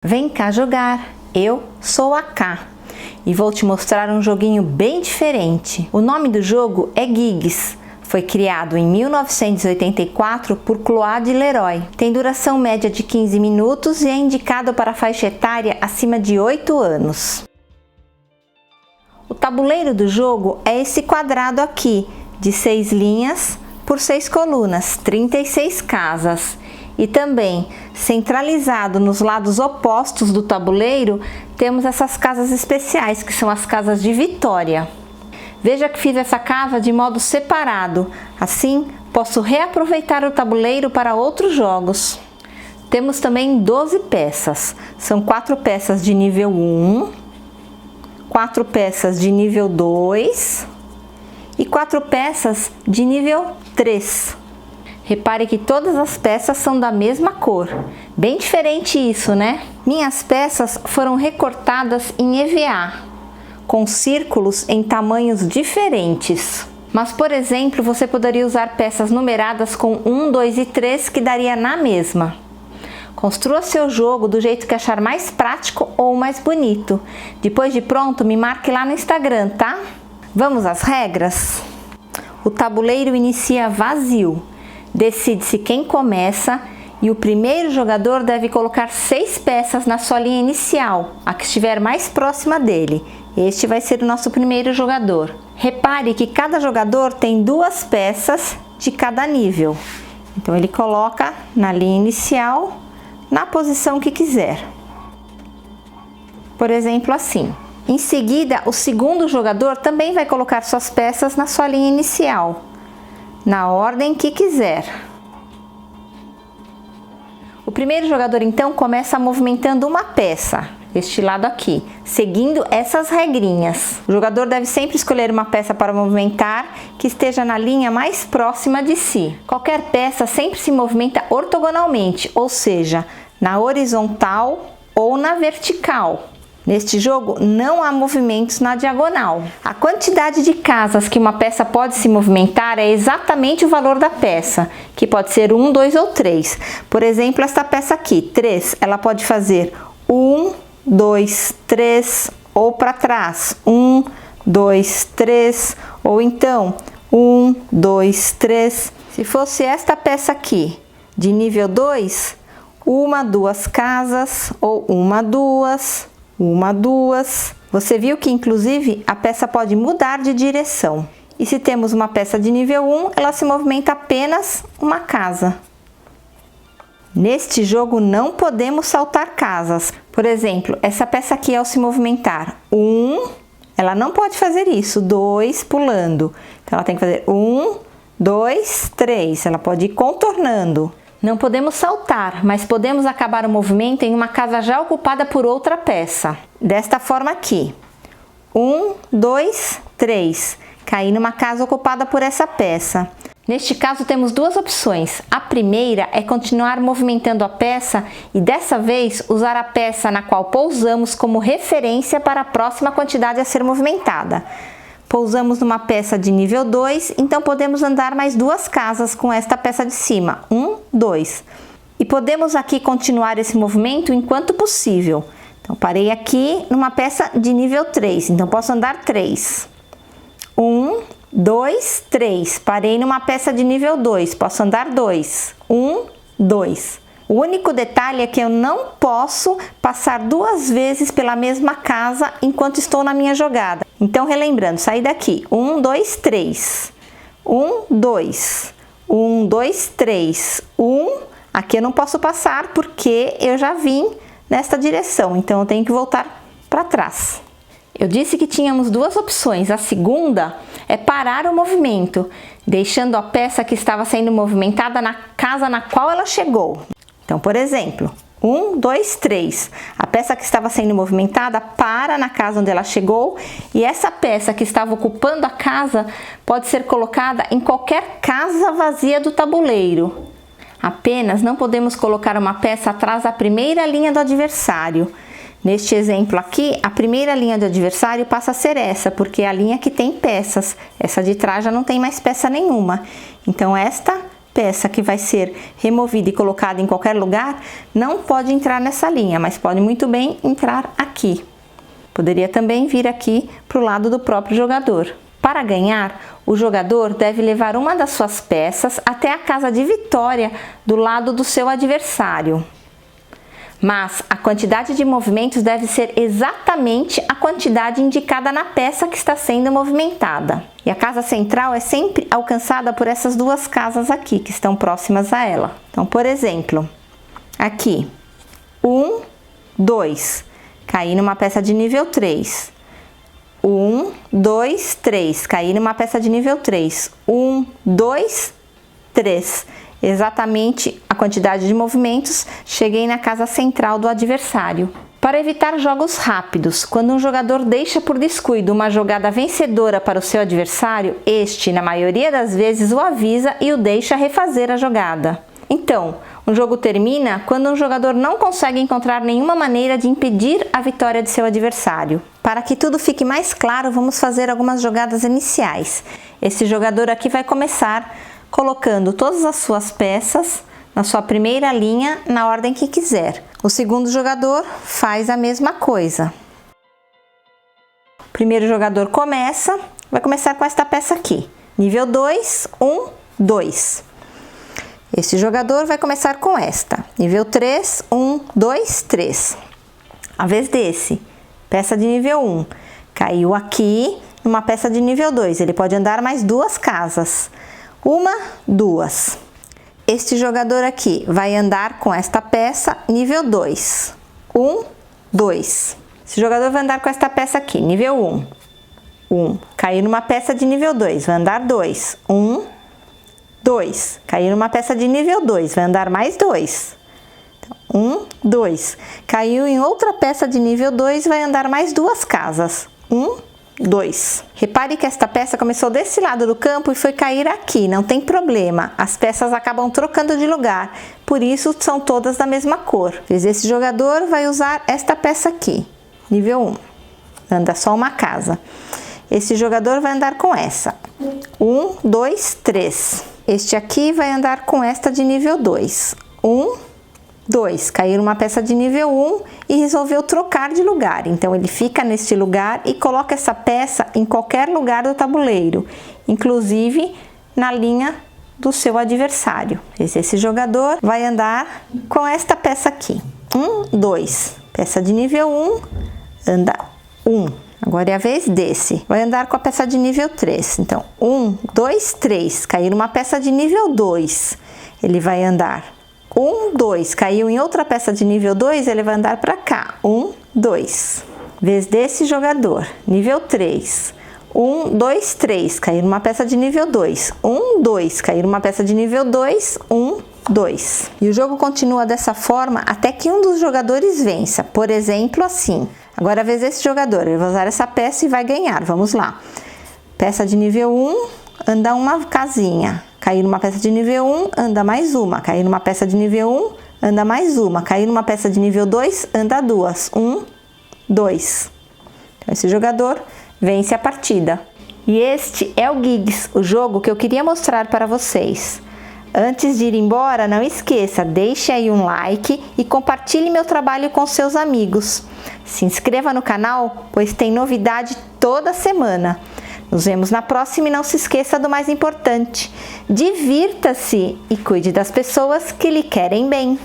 Vem cá jogar, eu sou a Ká e vou te mostrar um joguinho bem diferente. O nome do jogo é Giggs, foi criado em 1984 por Claude Leroy. Tem duração média de 15 minutos e é indicado para a faixa etária acima de 8 anos. O tabuleiro do jogo é esse quadrado aqui, de 6 linhas por 6 colunas, 36 casas. E também, centralizado nos lados opostos do tabuleiro, temos essas casas especiais, que são as casas de vitória. Veja que fiz essa casa de modo separado, assim posso reaproveitar o tabuleiro para outros jogos. Temos também 12 peças, são 4 peças de nível 1, 4 peças de nível 2 e 4 peças de nível 3. Repare que todas as peças são da mesma cor. Bem diferente isso, né? Minhas peças foram recortadas em EVA, com círculos em tamanhos diferentes. Mas, por exemplo, você poderia usar peças numeradas com 1, 2 e 3, que daria na mesma. Construa seu jogo do jeito que achar mais prático ou mais bonito. Depois de pronto, me marque lá no Instagram, tá? Vamos às regras? O tabuleiro inicia vazio. Decide-se quem começa e o primeiro jogador deve colocar 6 peças na sua linha inicial, a que estiver mais próxima dele. Este vai ser o nosso primeiro jogador. Repare que cada jogador tem 2 peças de cada nível. Então ele coloca na linha inicial, na posição que quiser. Por exemplo, assim. Em seguida, o segundo jogador também vai colocar suas peças na sua linha inicial, na ordem que quiser. O primeiro jogador então começa movimentando uma peça, este lado aqui, seguindo essas regrinhas. O jogador deve sempre escolher uma peça para movimentar que esteja na linha mais próxima de si. Qualquer peça sempre se movimenta ortogonalmente, ou seja, na horizontal ou na vertical. Neste jogo não há movimentos na diagonal. A quantidade de casas que uma peça pode se movimentar é exatamente o valor da peça, que pode ser 1, 2 ou 3. Por exemplo, esta peça aqui, 3, ela pode fazer 1, 2, 3 ou para trás, 1, 2, 3 ou então 1, 2, 3. Se fosse esta peça aqui, de nível 2, 1, 2 casas ou 1, 2. 1, 2. Você viu que inclusive a peça pode mudar de direção. E se temos uma peça de nível 1, ela se movimenta apenas uma casa. Neste jogo não podemos saltar casas. Por exemplo, essa peça aqui ao se movimentar 1, ela não pode fazer isso, 2 pulando. Então ela tem que fazer 1, 2, 3. Ela pode ir contornando. Não podemos saltar, mas podemos acabar o movimento em uma casa já ocupada por outra peça. Desta forma aqui. 1, 2, 3. Cair numa casa ocupada por essa peça. Neste caso temos 2 opções. A primeira é continuar movimentando a peça e dessa vez usar a peça na qual pousamos como referência para a próxima quantidade a ser movimentada. Pousamos numa peça de nível 2, então podemos andar mais 2 casas com esta peça de cima. 1, 2. E podemos aqui continuar esse movimento enquanto possível. Então, parei aqui numa peça de nível 3, então posso andar 3. 1, 2, 3. Parei numa peça de nível 2, posso andar 2. 1, 2. O único detalhe é que eu não posso passar 2 vezes pela mesma casa enquanto estou na minha jogada. Então, relembrando, saí daqui. 1, 2, 3. 1, 2. 1, 2, 3. 1. Aqui eu não posso passar porque eu já vim nesta direção. Então, eu tenho que voltar para trás. Eu disse que tínhamos 2 opções. A segunda é parar o movimento, deixando a peça que estava sendo movimentada na casa na qual ela chegou. Então, por exemplo, 1, 2, 3. A peça que estava sendo movimentada para na casa onde ela chegou e essa peça que estava ocupando a casa pode ser colocada em qualquer casa vazia do tabuleiro. Apenas não podemos colocar uma peça atrás da primeira linha do adversário. Neste exemplo aqui, a primeira linha do adversário passa a ser essa, porque é a linha que tem peças. Essa de trás já não tem mais peça nenhuma. Então, esta peça que vai ser removida e colocada em qualquer lugar não pode entrar nessa linha, mas pode muito bem entrar aqui. Poderia também vir aqui para o lado do próprio jogador. Para ganhar, o jogador deve levar uma das suas peças até a casa de vitória do lado do seu adversário. Mas a quantidade de movimentos deve ser exatamente a quantidade indicada na peça que está sendo movimentada. E a casa central é sempre alcançada por essas duas casas aqui, que estão próximas a ela. Então, por exemplo, aqui, 1, 2, caí numa peça de nível 3. 1, 2, 3, caí numa peça de nível 3. 1, 2, 3. Exatamente a quantidade de movimentos, cheguei na casa central do adversário. Para evitar jogos rápidos, quando um jogador deixa por descuido uma jogada vencedora para o seu adversário, este, na maioria das vezes, o avisa e o deixa refazer a jogada. Então, um jogo termina quando um jogador não consegue encontrar nenhuma maneira de impedir a vitória de seu adversário. Para que tudo fique mais claro, vamos fazer algumas jogadas iniciais. Esse jogador aqui vai começar colocando todas as suas peças na sua primeira linha na ordem que quiser. O segundo jogador faz a mesma coisa. O primeiro jogador vai começar com esta peça aqui. Nível 2, 1, 2. Esse jogador vai começar com esta. Nível 3, 1, 2, 3. A vez desse, peça de nível 1. Caiu aqui numa peça de nível 2. Ele pode andar mais duas casas. 1, 2. Este jogador aqui vai andar com esta peça nível 2. 1, 2. Esse jogador vai andar com esta peça aqui, nível 1. 1. Cair numa peça de nível 2, vai andar 2. 1, 2. Cair numa peça de nível 2, vai andar mais 2. 1, 2. Caiu em outra peça de nível 2, vai andar mais duas casas. 1, 2. Repare que esta peça começou desse lado do campo e foi cair aqui, não tem problema. As peças acabam trocando de lugar, por isso são todas da mesma cor. Esse jogador vai usar esta peça aqui, nível 1. Anda só uma casa. Esse jogador vai andar com essa. 1, 2, 3. Este aqui vai andar com esta de nível 2. 1, 2. Caiu uma peça de nível 1 e resolveu trocar de lugar. Então, ele fica neste lugar e coloca essa peça em qualquer lugar do tabuleiro, inclusive na linha do seu adversário. Esse jogador vai andar com esta peça aqui. 1, 2. Peça de nível 1, anda 1. Agora é a vez desse. Vai andar com a peça de nível 3. Então, 1, 2, 3. Caiu uma peça de nível 2. Ele vai andar 1, 2. Caiu em outra peça de nível 2, ele vai andar para cá. 1, 2. Vez desse jogador. Nível 3. 1, 2, 3. Caiu numa peça de nível 2. 1, 2. Caiu numa peça de nível 2. 1, 2. E o jogo continua dessa forma até que um dos jogadores vença. Por exemplo, assim. Agora é a vez desse jogador. Ele vai usar essa peça e vai ganhar. Vamos lá. Peça de nível 1, anda uma casinha. Cair numa peça de nível 1, anda mais uma. Cair numa peça de nível 1, anda mais uma. Cair numa peça de nível 2, anda duas. 1, 2. Então, esse jogador vence a partida. E este é o Gigs, o jogo que eu queria mostrar para vocês. Antes de ir embora, não esqueça, deixe aí um like e compartilhe meu trabalho com seus amigos. Se inscreva no canal, pois tem novidade toda semana. Nos vemos na próxima e não se esqueça do mais importante. Divirta-se e cuide das pessoas que lhe querem bem.